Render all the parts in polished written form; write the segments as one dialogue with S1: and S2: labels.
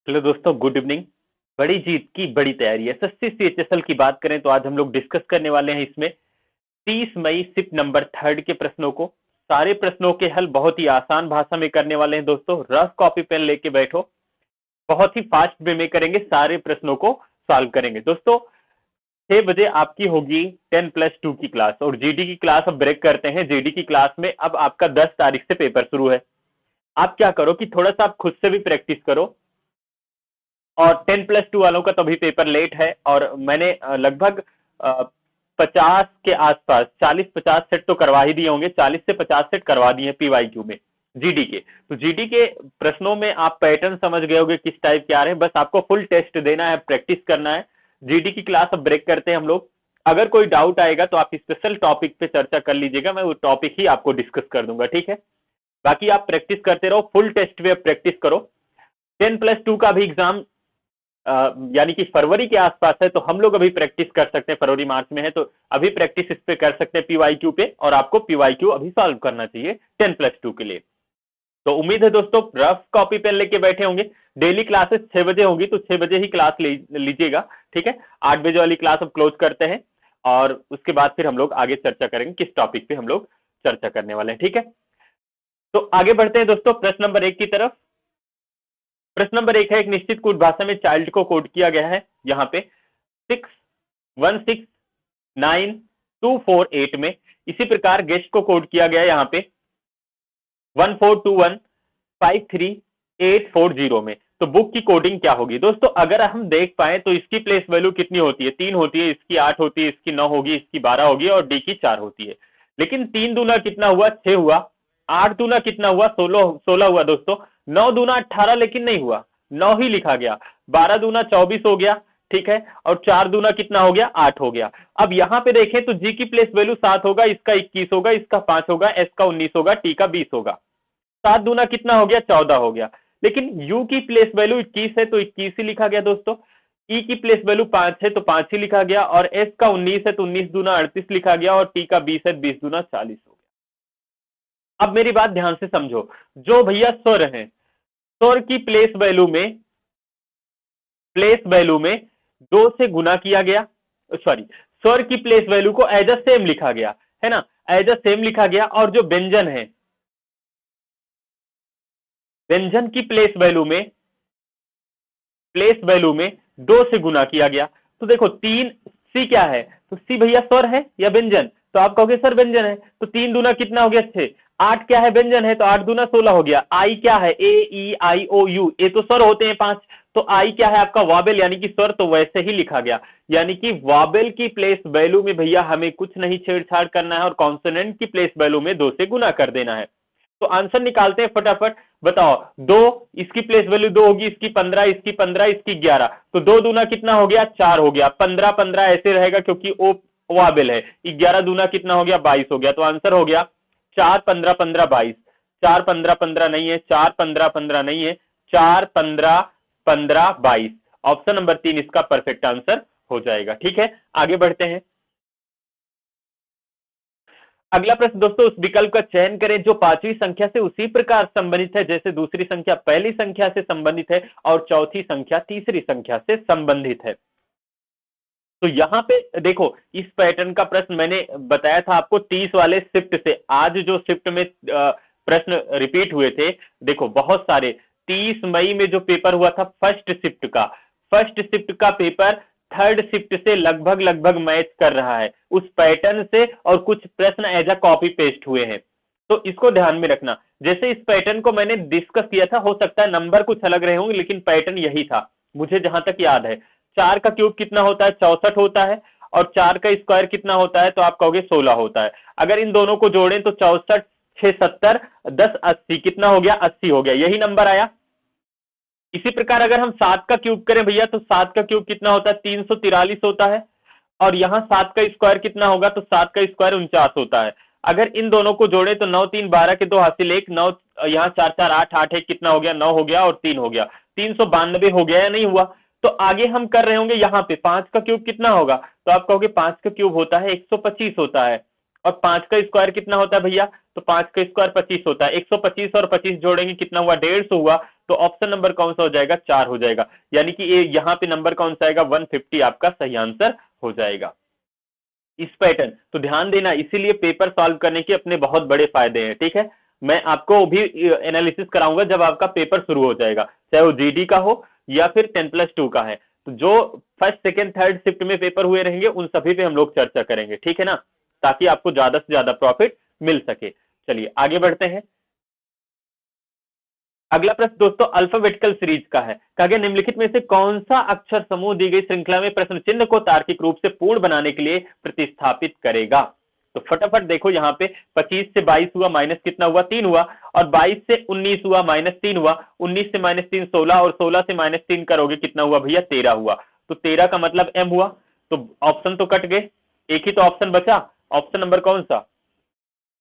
S1: Hello दोस्तों, good evening. बड़ी जीत की बड़ी तैयारी, एसएससी सीएचएसएल की बात करें तो आज हम लोग डिस्कस करने वाले हैं इसमें 30 मई शिफ्ट नंबर 3 के प्रश्नों को। सारे प्रश्नों के हल बहुत ही आसान भाषा में करने वाले हैं दोस्तों। रफ कॉपी पेन लेके बैठो, बहुत ही फास्ट वे में करेंगे, सारे प्रश्नों को सॉल्व करेंगे दोस्तों। 6 बजे आपकी होगी 10+2 की क्लास और जीडी की क्लास अब ब्रेक करते हैं। जीडी की क्लास में अब आपका 10 तारीख से पेपर शुरू है। आप क्या करो कि थोड़ा सा आप खुद से भी प्रैक्टिस करो, और 10+2 वालों का तो अभी पेपर लेट है और मैंने लगभग 50 के आसपास 40-50 सेट तो करवा ही दिए होंगे, 40 से 50 सेट करवा दिए पीवाईक्यू में जीडी के। तो जीडी के प्रश्नों में आप पैटर्न समझ गए होंगे किस टाइप के आ रहे हैं, बस आपको फुल टेस्ट देना है, प्रैक्टिस करना है। जीडी की क्लास अब ब्रेक करते हैं हम लोग। अगर कोई डाउट आएगा तो आप स्पेशल टॉपिक पे चर्चा कर लीजिएगा, मैं वो टॉपिक ही आपको डिस्कस कर दूंगा, ठीक है। बाकी आप प्रैक्टिस करते रहो, फुल टेस्ट पे प्रैक्टिस करो। 10+2 का भी एग्जाम यानी कि फरवरी के आसपास है, तो हम लोग अभी प्रैक्टिस कर सकते हैं। फरवरी मार्च में है तो अभी प्रैक्टिस इस पे कर सकते हैं पीवाईक्यू पे, और आपको पीवाईक्यू अभी सॉल्व करना चाहिए 10+2 के लिए। तो उम्मीद है दोस्तों रफ कॉपी पेन लेके बैठे होंगे। डेली क्लासेस 6 बजे होंगी तो 6 बजे ही क्लास लीजिएगा, ठीक है। 8 बजे वाली क्लास अब क्लोज करते हैं और उसके बाद फिर हम लोग आगे चर्चा करेंगे किस टॉपिक पे हम लोग चर्चा करने वाले हैं, ठीक है। तो आगे बढ़ते हैं दोस्तों प्रश्न नंबर 1 की तरफ। प्रश्न नंबर 1 है, एक निश्चित कोड भाषा में चाइल्ड को कोड किया गया है यहाँ पे 616928 में। इसी प्रकार गेस्ट को कोड किया गया है यहाँ पे 142153840 में। तो बुक की कोडिंग क्या होगी दोस्तों? अगर हम देख पाए तो इसकी प्लेस वैल्यू कितनी होती है? 3 होती है, इसकी 8 होती है, इसकी 9 होगी, इसकी 12 होगी और डी की 4 होती है। लेकिन 3 दूना कितना हुआ? 6 हुआ। 8 दूना कितना हुआ? 16 हुआ दोस्तों। 9 दूना 18 लेकिन नहीं हुआ, 9 ही लिखा गया। 12 दूना 24 हो गया, ठीक है। और 4 दूना कितना हो गया? 8 हो गया। अब यहां पे देखें तो जी की प्लेस वैल्यू 7 होगा, इसका 21 होगा, इसका 5 होगा, एस का 19 होगा, टी का 20 होगा। 7 दूना कितना हो गया? 14 हो गया। लेकिन यू की प्लेस वैल्यू 21 है तो 21 ही लिखा गया दोस्तों। ई की प्लेस वैल्यू 5 है तो 5 ही लिखा गया, और एस का 19 है तो 19 दूना 38 लिखा गया, और टी का 20 है 20 दूना 40 हो गया। अब मेरी बात ध्यान से समझो, जो भैया स्वर है, स्वर की प्लेस वैल्यू में 2 से गुना किया गया, सॉरी, स्वर की प्लेस वैल्यू को एज अ सेम लिखा गया है ना, एज अ सेम लिखा गया। और जो व्यंजन है, व्यंजन की प्लेस वैल्यू में 2 से गुना किया गया। तो देखो 3 सी क्या है? तो सी भैया स्वर है या व्यंजन? तो आप कहोगे सर व्यंजन है। तो 3 दूना कितना हो गया? 6। 8 क्या है? व्यंजन है, तो 8 दूना 16 हो गया। आई क्या है? ए ई आई ओ यू, ये तो स्वर होते हैं 5। तो आई क्या है आपका? वाबेल यानी कि स्वर, तो वैसे ही लिखा गया। यानी कि वाबेल की प्लेस वैल्यू में भैया हमें कुछ नहीं छेड़छाड़ करना है, और कॉन्सोनेंट की प्लेस वैल्यू में 2 से गुना कर देना है। तो आंसर निकालते हैं फटाफट। बताओ, 2, इसकी प्लेस वैल्यू 2 होगी, इसकी 15, इसकी 15, इसकी 11, तो 2 दूना कितना हो गया? 4 हो गया। 15 15 ऐसे रहेगा क्योंकि ओ वाबेल है। 11 दूना कितना हो गया? 22 हो गया। तो आंसर हो गया 4 15 15 22। 4 15 15 नहीं है, 4 15 15 नहीं है, 4 15 15 22। ऑप्शन नंबर 3 इसका परफेक्ट आंसर हो जाएगा, ठीक है। आगे बढ़ते हैं। अगला प्रश्न दोस्तों, उस विकल्प का चयन करें जो 5वीं संख्या से उसी प्रकार संबंधित है जैसे दूसरी संख्या पहली संख्या से संबंधित है और चौथी संख्या तीसरी संख्या से संबंधित है। तो यहां पे देखो, इस पैटर्न का प्रश्न मैंने बताया था आपको 30 वाले शिफ्ट से। आज जो शिफ्ट में प्रश्न रिपीट हुए थे, देखो बहुत सारे। 30 मई में जो पेपर हुआ था फर्स्ट शिफ्ट का पेपर थर्ड शिफ्ट से लगभग लगभग मैच कर रहा है उस पैटर्न से, और कुछ प्रश्न एज अ कॉपी पेस्ट हुए हैं। तो इसको ध्यान में रखना। जैसे इस पैटर्न को मैंने डिस्कस किया था, हो सकता है नंबर कुछ अलग रहे होंगे, लेकिन पैटर्न यही था मुझे जहां तक याद है। 4 का क्यूब कितना होता है? 64 होता है। और 4 का स्क्वायर कितना होता है? तो आप कहोगे 16 होता है। अगर इन दोनों को जोड़ें तो 64 6 70 10 80 कितना हो गया? 80 हो गया। यही नंबर आया। इसी प्रकार अगर हम 7 का क्यूब करें भैया, तो 7 का क्यूब कितना होता है? 343 होता है। और यहाँ 7 का स्क्वायर कितना होगा? तो 7 का स्क्वायर 49 होता है। अगर इन दोनों को जोड़े तो 9 3 12 के 2 हासिल 1, 9 यहाँ 4 4 8 8 1 कितना हो गया? 9 हो गया, और 3 हो गया। 392 हो गया या नहीं हुआ? तो आगे हम कर रहे होंगे यहाँ पे 5 का क्यूब कितना होगा? तो आप कहोगे 5 का क्यूब होता है 125 होता है। और 5 का स्क्वायर कितना होता है भैया? तो 5 का स्क्वायर 25 होता है। 125 और 25 जोड़ेंगे कितना हुआ? 150 हुआ। तो ऑप्शन नंबर कौन सा हो जाएगा, 4 हो जाएगा। यानी कि ये यहाँ पे नंबर कौन सा आएगा, 150 आपका सही आंसर हो जाएगा। इस पैटर्न तो ध्यान देना, इसीलिए पेपर सॉल्व करने के अपने बहुत बड़े फायदे हैं, ठीक है। मैं आपको भी एनालिसिस कराऊंगा जब आपका पेपर शुरू हो जाएगा, चाहे वो जीडी का हो या फिर 10+2 का है। तो जो फर्स्ट सेकेंड थर्ड शिफ्ट में पेपर हुए रहेंगे उन सभी पे हम लोग चर्चा करेंगे, ठीक है ना, ताकि आपको ज्यादा से ज्यादा प्रॉफिट मिल सके। चलिए आगे बढ़ते हैं। अगला प्रश्न दोस्तों अल्फाबेटिकल सीरीज का है। कहा गया निम्नलिखित में से कौन सा अक्षर समूह दी गई श्रृंखला में प्रश्न चिन्ह को तार्किक रूप से पूर्ण बनाने के लिए प्रतिस्थापित करेगा। तो फटाफट देखो, यहाँ पे 25 से 22 हुआ, माइनस कितना हुआ, 3 हुआ, और 22 से 19 हुआ, -3 हुआ, 19 से -3 16, और 16 से -3 करोगे कितना हुआ भैया, 13 हुआ। तो 13 का मतलब m हुआ। तो ऑप्शन तो कट गए, एक ही तो ऑप्शन बचा, ऑप्शन नंबर कौन सा,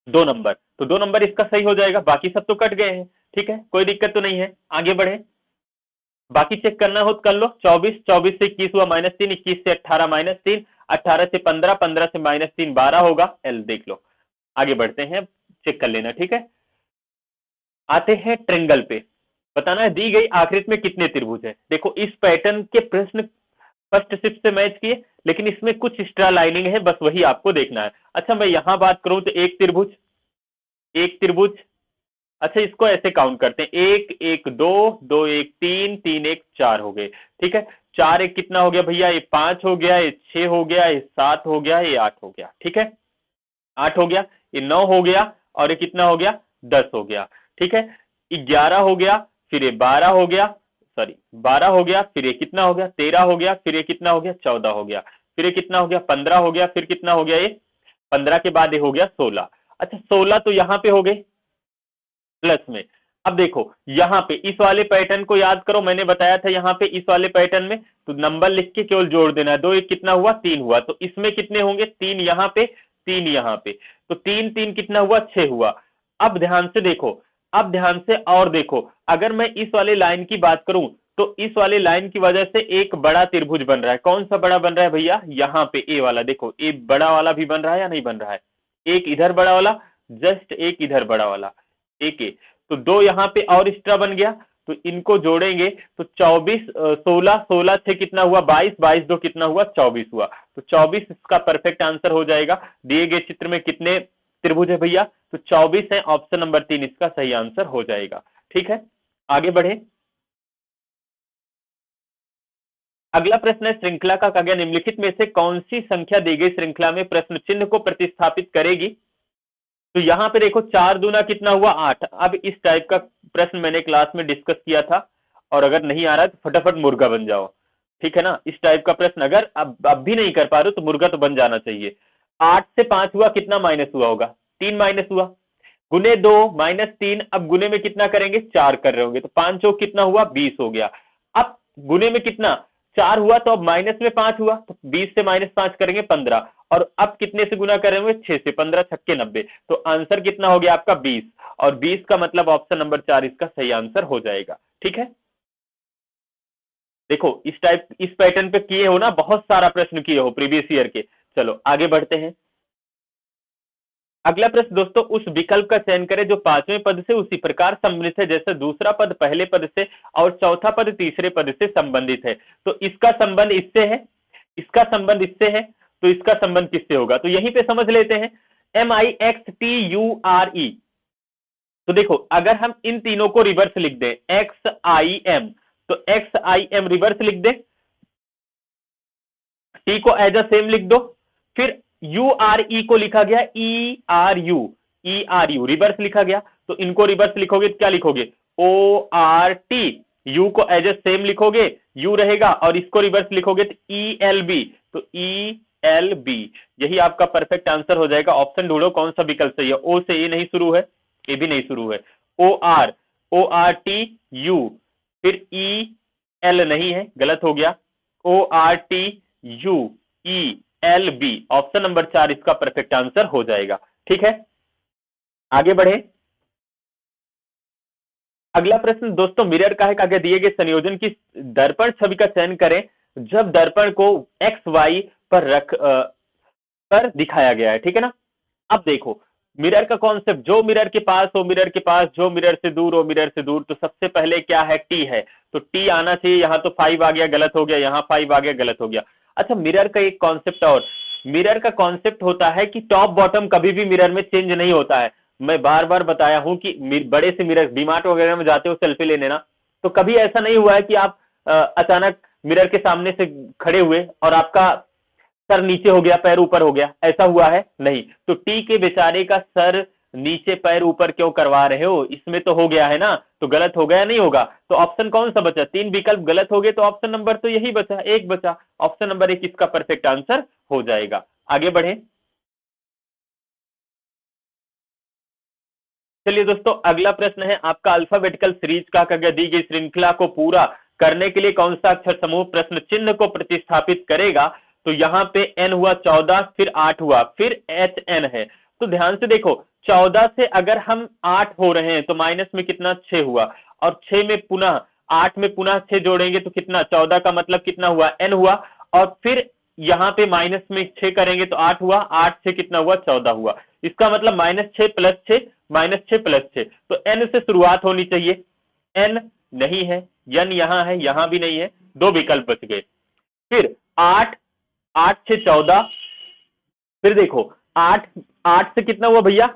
S1: 2 नंबर। तो 2 नंबर इसका सही हो जाएगा, बाकी सब तो कट गए हैं, ठीक है, कोई दिक्कत तो नहीं है। आगे बढ़े, बाकी चेक करना हो तो कर लो। 24 24 से 21 हुआ, -3, 21 से 18 -3, 18 से 15, 15 से -3 12 होगा, एल देख लो। आगे बढ़ते हैं, चेक कर लेना, ठीक है। आते हैं ट्रेंगल पे, बताना है दी गई आकृति में कितने त्रिभुज है। देखो इस पैटर्न के प्रश्न फर्स्ट शिफ्ट से मैच किए, लेकिन इसमें कुछ एक्स्ट्रा लाइनिंग है, बस वही आपको देखना है। अच्छा मैं यहां बात करूं तो एक त्रिभुज, एक त्रिभुज। अच्छा इसको ऐसे काउंट करते हैं, 1 1 2 2 1 3 3 1 4 हो गए, ठीक है। 4 1 कितना हो गया भैया, ये 5 हो गया, ये 6 हो गया, ये 7 हो गया, ये 8 हो गया, ठीक है। 8 हो गया, ये 9 हो गया, और ये कितना हो गया, 10 हो गया, ठीक है। 11 हो गया, फिर ये 12 हो गया, सॉरी 12 हो गया, फिर ये कितना हो गया, 13 हो गया, फिर ये कितना हो गया, 14 हो गया, फिर ये कितना हो गया, 15 हो गया, फिर कितना हो गया, ये 15 के बाद ये हो गया 16। अच्छा 16 तो यहाँ पे हो गए प्लस में। अब देखो यहाँ पे इस वाले पैटर्न को याद करो, मैंने बताया था यहाँ पे इस वाले पैटर्न में तो नंबर लिख के केवल जोड़ देना है। 2 1 कितना हुआ, 3 हुआ, तो इसमें कितने होंगे, 3 यहाँ पे 3 यहाँ पे, तो 3 3 कितना हुआ, 6 हुआ। अब ध्यान से देखो, अब ध्यान से और देखो, अगर मैं इस वाले लाइन की बात करूं तो इस वाले लाइन की वजह से एक बड़ा त्रिभुज बन रहा है। कौन सा बड़ा बन रहा है भैया, यहाँ पे ए वाला, देखो ए बड़ा वाला भी बन रहा है या नहीं बन रहा है, एक इधर बड़ा वाला, जस्ट एक इधर बड़ा वाला, एक ए, तो 2 यहाँ पे और एक्स्ट्रा बन गया, तो इनको जोड़ेंगे तो 24 16 16 से कितना हुआ, 22 22 2 कितना हुआ, 24 हुआ। तो 24 इसका परफेक्ट आंसर हो जाएगा। दिए गए चित्र में कितने त्रिभुज है भैया, तो 24 है, ऑप्शन नंबर 3 इसका सही आंसर हो जाएगा, ठीक है। आगे बढ़े, अगला प्रश्न है श्रृंखला का कहा गया निम्नलिखित में से कौन सी संख्या दी गई श्रृंखला में प्रश्न चिन्ह को प्रतिस्थापित करेगी। तो यहां पे देखो 4 दूना कितना हुआ, 8। अब इस टाइप का प्रश्न मैंने क्लास में डिस्कस किया था, और अगर नहीं आ रहा है तो फटाफट मुर्गा बन जाओ, ठीक है ना। इस टाइप का प्रश्न अगर अब भी नहीं कर पा रहे हो तो मुर्गा तो बन जाना चाहिए। 8 से 5 हुआ, कितना माइनस हुआ होगा, 3 माइनस हुआ, गुने 2 -3, अब गुने में कितना करेंगे, 4 कर रहे होंगे, तो 5 चौक कितना हुआ, 20 हो गया। अब गुने में कितना, 4 हुआ, तो अब माइनस में 5 हुआ, तो 20 से -5 करेंगे 15, और अब कितने से गुना कर रहे होंगे, 6 से, 15 छक्के 90, तो आंसर कितना हो गया आपका 20, और 20 का मतलब ऑप्शन नंबर 4 इसका सही आंसर हो जाएगा, ठीक है। देखो इस टाइप इस पैटर्न पे किए हो ना, बहुत सारा प्रश्न किए हो प्रीवियस ईयर के। चलो आगे बढ़ते हैं। अगला प्रश्न दोस्तों, उस विकल्प का चयन करें जो पांचवें पद से उसी प्रकार संबंधित है जैसे दूसरा पद पहले पद से और चौथा पद तीसरे पद से संबंधित है। तो इसका संबंध इससे है, इसका संबंध इससे है, तो इसका संबंध किससे होगा, तो यहीं पे समझ लेते हैं। MIXTURE, तो देखो अगर हम इन तीनों को रिवर्स लिख दें, XIM, तो XIM रिवर्स लिख दें, T को एज अ सेम लिख दो, फिर URE को लिखा गया ERU रिवर्स लिखा गया, तो इनको रिवर्स लिखोगे तो क्या लिखोगे, ORT, U को एज अ सेम लिखोगे, U रहेगा, और इसको रिवर्स लिखोगे तो ELB, तो ELB, यही आपका परफेक्ट आंसर हो जाएगा। ऑप्शन ढूंढो कौन सा विकल्प सही है। O से A नहीं शुरू है, A भी नहीं शुरू है, ORTU, फिर EL नहीं है, गलत हो गया, ORTUELB, ऑप्शन नंबर 4 इसका परफेक्ट आंसर हो जाएगा, ठीक है। आगे बढ़े, अगला प्रश्न दोस्तों मिरर का है। आगे दिए गए संयोजन की दर्पण छवि का चयन करें जब दर्पण को XY पर रख कर दिखाया गया है, ठीक है ना। अब देखो मिरर का कॉन्सेप्ट, जो मिरर के पास हो मिरर के पास, जो मिरर से दूर हो मिरर से दूर। तो सबसे पहले क्या है, टी है, तो टी आना चाहिए। यहाँ तो 5 आ गया, गलत हो गया। यहाँ 5 आ गया, गलत हो गया। अच्छा, मिरर का एक कॉन्सेप्ट और, मिरर का कॉन्सेप्ट होता है कि टॉप बॉटम कभी भी मिरर में चेंज नहीं होता है। मैं बार बार बताया हूं कि बड़े से मिरर, डीमार्ट वगैरह में जाते हो सेल्फी लेने ना, तो कभी ऐसा नहीं हुआ है कि आप अचानक मिरर के सामने से खड़े हुए और आपका सर नीचे हो गया, पैर ऊपर हो गया, ऐसा हुआ है? नहीं। तो टी के बेचारे का सर नीचे पैर ऊपर क्यों करवा रहे हो? इसमें तो हो गया है ना, तो गलत हो गया नहीं होगा? तो ऑप्शन कौन सा बचा? 3 विकल्प गलत हो गए, तो ऑप्शन नंबर तो यही बचा, एक बचा। ऑप्शन नंबर 1 इसका परफेक्ट आंसर हो जाएगा। आगे बढ़े। चलिए दोस्तों, अगला प्रश्न है आपका अल्फाबेटिकल सीरीज का दी गई श्रृंखला को पूरा करने के लिए कौन सा अक्षर समूह प्रश्न चिन्ह को प्रतिस्थापित करेगा? तो यहाँ पे n हुआ 14, फिर 8 हुआ, फिर HN है। तो ध्यान से देखो, 14 से अगर हम 8 हो रहे हैं तो माइनस में कितना, 6 हुआ, और 6 में पुनः 8 में पुनः 6 जोड़ेंगे तो कितना, 14 का मतलब कितना हुआ, n हुआ। और फिर यहाँ पे माइनस में 6 करेंगे तो 8 हुआ, 8 से कितना हुआ, 14 हुआ। इसका मतलब -6 + 6, -6 + 6। तो n से शुरुआत होनी चाहिए, n नहीं है, n यहाँ है, यहाँ भी नहीं है, 2 विकल्प बच गए। फिर 8, 8 से 14, फिर देखो 8, 8 से कितना हुआ भैया,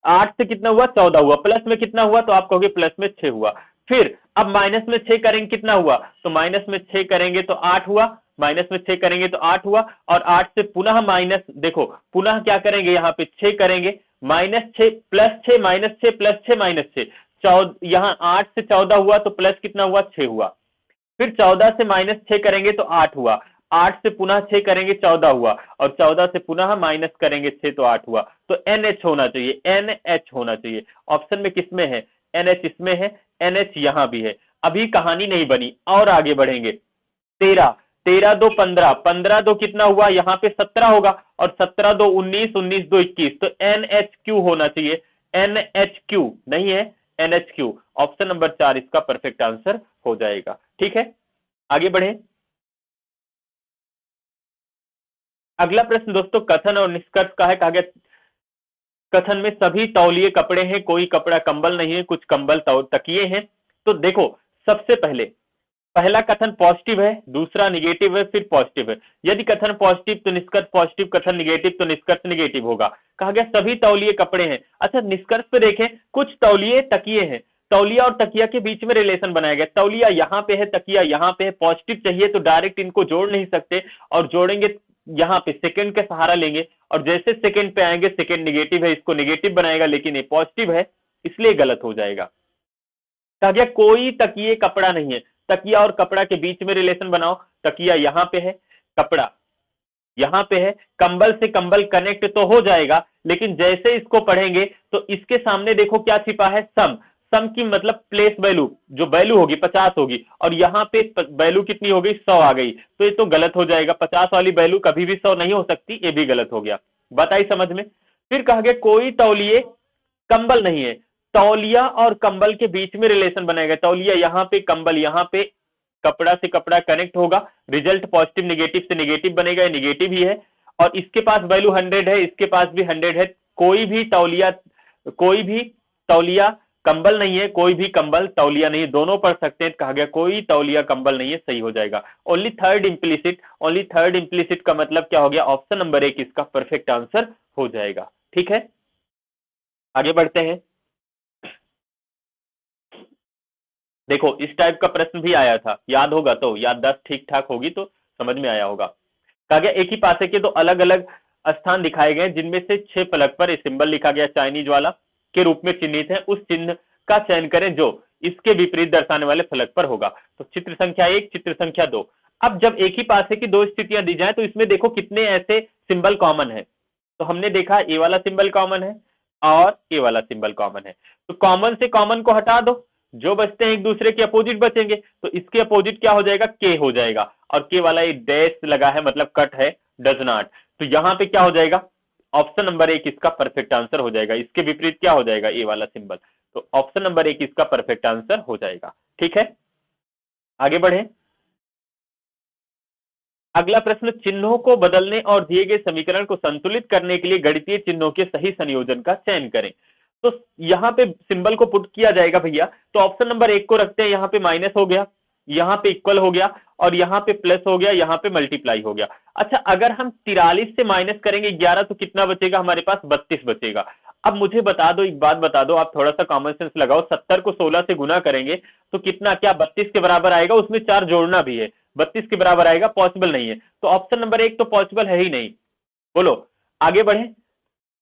S1: 8 से कितना हुआ, 14 हुआ, प्लस में कितना हुआ, तो आप कहोगे प्लस में 6 हुआ। फिर अब माइनस में 6 करेंगे कितना हुआ, तो माइनस में 6 करेंगे तो 8 हुआ, माइनस में 6 करेंगे तो 8 हुआ। और 8 से पुनः माइनस, देखो पुनः क्या करेंगे, यहाँ पे 6 करेंगे, -6 + 6, -6 + 6, -6, 14, यहाँ 8 से 14 हुआ तो प्लस कितना हुआ, 6 हुआ। फिर 14 से -6 करेंगे तो 8 हुआ, 8 से पुनः 6 करेंगे 14 हुआ, और 14 से पुनः माइनस करेंगे 6 तो 8 हुआ। तो NH होना चाहिए, NH होना चाहिए। ऑप्शन में किसमें है, NH इसमें है, NH यहाँ भी है। अभी कहानी नहीं बनी, और आगे बढ़ेंगे। 13, 13 2 15, 15 2 कितना हुआ, यहाँ पे 17 होगा, और 17 2 19, 19 2 21, तो NHQ होना चाहिए। NHQ नहीं है, NHQ। ऑप्शन नंबर 4 इसका परफेक्ट आंसर हो जाएगा। ठीक है, आगे बढ़े। अगला प्रश्न दोस्तों कथन और निष्कर्ष का है। कहा गया कथन में सभी तौलिए कपड़े हैं, कोई कपड़ा कंबल नहीं है, कुछ कंबल तकिए हैं। तो देखो, सबसे पहले पहला कथन पॉजिटिव है, दूसरा निगेटिव है, फिर पॉजिटिव है। यदि कथन पॉजिटिव तो निष्कर्ष पॉजिटिव, कथन निगेटिव तो निष्कर्ष निगेटिव होगा। कहा गया सभी तौलिए कपड़े हैं। अच्छा, निष्कर्ष पे देखें, कुछ तौलिए तकिए हैं। तौलिया और तकिया के बीच में रिलेशन बनाया गया, तौलिया यहाँ पे है, तकिया यहाँ पे है। पॉजिटिव चाहिए तो डायरेक्ट इनको जोड़ नहीं सकते, और जोड़ेंगे यहाँ पे सेकंड का सहारा लेंगे, और जैसे सेकंड पे आएंगे, सेकंड निगेटिव है, इसको निगेटिव बनाएगा, लेकिन ये पॉजिटिव है, इसलिए गलत हो जाएगा। कहा गया कोई तकिए कपड़ा नहीं है। तकिया और कपड़ा के बीच में रिलेशन बनाओ, तकिया यहाँ पे है, कपड़ा यहाँ पे है, कंबल से कंबल कनेक्ट तो हो जाएगा, लेकिन जैसे इसको पढ़ेंगे तो इसके सामने देखो क्या छिपा है, सम। सम की मतलब प्लेस वैल्यू, जो वैल्यू होगी 50 होगी, और यहाँ पे वैल्यू कितनी हो गई, 100 आ गई, तो ये तो गलत हो जाएगा। 50 वाली वैल्यू कभी भी 100 नहीं हो सकती, ये भी गलत हो गया। बात आई समझ में। फिर कहा गया कोई तौलिए कंबल नहीं है। तौलिया और कंबल के बीच में रिलेशन बनाएगा, तौलिया यहाँ पे, कंबल यहाँ पे, कपड़ा से कपड़ा कनेक्ट होगा, रिजल्ट पॉजिटिव निगेटिव से निगेटिव बनेगा, ये निगेटिव ही है। और इसके पास वैल्यू 100 है, इसके पास भी 100 है। कोई भी तौलिया कंबल नहीं है, कोई भी कंबल तौलिया नहीं है, दोनों पढ़ सकते हैं। कहा गया कोई तौलिया कंबल नहीं है, सही हो जाएगा। Only third implicit, only third implicit का मतलब क्या हो गया, ऑप्शन नंबर 1 इसका परफेक्ट आंसर हो जाएगा। ठीक है, आगे बढ़ते हैं। देखो, इस टाइप का प्रश्न भी आया था, याद होगा तो, याददाश्त ठीक ठाक होगी तो समझ में आया होगा। कहा गया एक ही पासे के दो अलग अलग स्थान दिखाए गए, जिनमें से 6 फलक पर सिंबल लिखा गया चाइनीज वाला के रूप में चिन्हित है, उस चिन्ह का चयन करें जो इसके विपरीत दर्शाने वाले फलक पर होगा। तो चित्र संख्या 1, चित्र संख्या 2। अब जब एक ही पासे की दो स्थितियां दी जाए तो इसमें देखो कितने ऐसे सिंबल कॉमन है। तो हमने देखा ए वाला सिंबल कॉमन है और ए वाला सिंबल कॉमन है, तो कॉमन से कॉमन को हटा दो, जो बचते हैं एक दूसरे के अपोजिट बचेंगे, तो इसके अपोजिट क्या हो जाएगा, के हो जाएगा। और के वाला एक डैश लगा है, मतलब कट है, डज नॉट। तो यहां पे क्या हो जाएगा, ऑप्शन नंबर 1 इसका परफेक्ट आंसर हो जाएगा। इसके विपरीत क्या हो जाएगा, ए वाला सिंबल। तो ऑप्शन नंबर 1 इसका परफेक्ट आंसर हो जाएगा। ठीक है, आगे बढ़े। अगला प्रश्न, चिन्हों को बदलने और दिए गए समीकरण को संतुलित करने के लिए गणितीय चिन्हों के सही संयोजन का चयन करें। तो यहाँ पे सिंबल को पुट किया जाएगा भैया, तो ऑप्शन नंबर 1 को रखते हैं, यहाँ पे माइनस हो गया, यहाँ पे इक्वल हो गया, और यहाँ पे प्लस हो गया, यहाँ पे मल्टीप्लाई हो गया। अच्छा, अगर हम 43 से माइनस करेंगे 11 तो कितना बचेगा हमारे पास? 32 बचेगा। अब मुझे बता दो, एक बात बता दो, आप थोड़ा सा कॉमन सेंस लगाओ, 70 को 16 से गुना करेंगे तो कितना, क्या 32 के बराबर आएगा? उसमें 4 जोड़ना भी है, 32 के बराबर आएगा? पॉसिबल नहीं है। तो ऑप्शन नंबर 1 तो पॉसिबल है ही नहीं। बोलो, आगे बढ़े।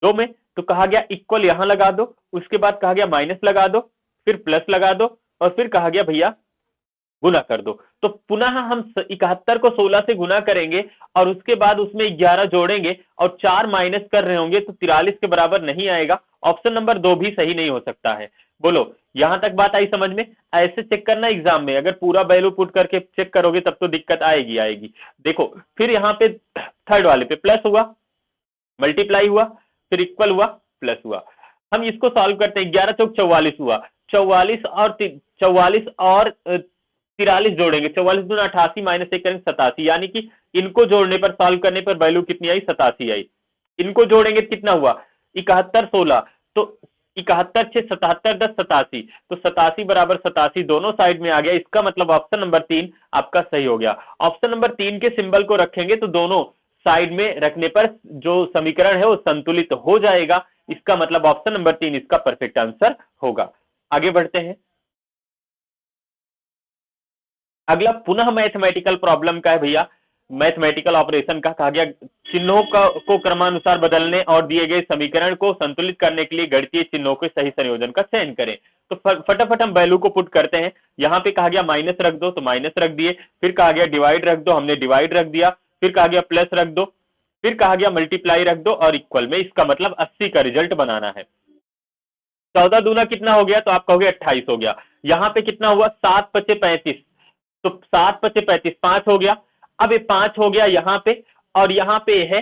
S1: 2 में तो कहा गया इक्वल यहां लगा दो, उसके बाद कहा गया माइनस लगा दो, फिर प्लस लगा दो, और फिर कहा गया भैया गुना कर दो। तो पुनः हम 71 को 16 से गुना करेंगे और उसके बाद उसमें 11 जोड़ेंगे और 4 माइनस कर रहे होंगे तो 43 के बराबर नहीं आएगा। ऑप्शन नंबर 2 भी सही नहीं हो सकता है। बोलो, यहां तक बात आई समझ में? ऐसे चेक करना एग्जाम में, अगर पूरा वैल्यू पुट करके चेक करोगे तब तो दिक्कत आएगी आएगी। देखो, फिर यहाँ पे थर्ड वाले पे प्लस हुआ, मल्टीप्लाई हुआ, फिर इक्वल हुआ, प्लस हुआ। हम इसको सॉल्व करते हैं, 11 चौक 44 हुआ, 44 और 43 जोड़ेंगे, 44 दूना 88 माइनस 1 करेंगे 87, यानी कि इनको जोड़ने पर, सॉल्व करने पर वैल्यू कितनी आई? 87 आई। इनको जोड़ेंगे कितना हुआ? 71 16, तो 71 6 77 10 87, तो 87 बराबर 87 दोनों साइड में आ गया। इसका मतलब ऑप्शन नंबर 3 आपका सही हो गया। ऑप्शन नंबर 3 के सिंबल को रखेंगे तो दोनों साइड में रखने पर जो समीकरण है वो संतुलित हो जाएगा। इसका मतलब ऑप्शन नंबर 3 इसका परफेक्ट आंसर होगा। आगे बढ़ते हैं। अगला पुनः मैथमेटिकल प्रॉब्लम का है भैया, मैथमेटिकल ऑपरेशन का। कहा गया चिन्हों को क्रमानुसार बदलने और दिए गए समीकरण को संतुलित करने के लिए गणितीय चिन्हों के सही संयोजन का चयन करें। तो फटाफट हम वैल्यू को पुट करते हैं। यहाँ पे कहा गया माइनस रख दो तो माइनस रख दिए, फिर कहा गया डिवाइड रख दो, हमने डिवाइड रख दिया, फिर कहा गया प्लस रख दो, फिर कहा गया मल्टीप्लाई रख दो और इक्वल में। इसका मतलब 80 का रिजल्ट बनाना है। 14 दूना कितना हो गया? तो आप कहोगे 28 हो गया। यहाँ पे कितना हुआ? 7 पचे 35, तो 7 पचे 35, 5 हो गया। अब ये 5 हो गया यहाँ पे, और यहाँ पे है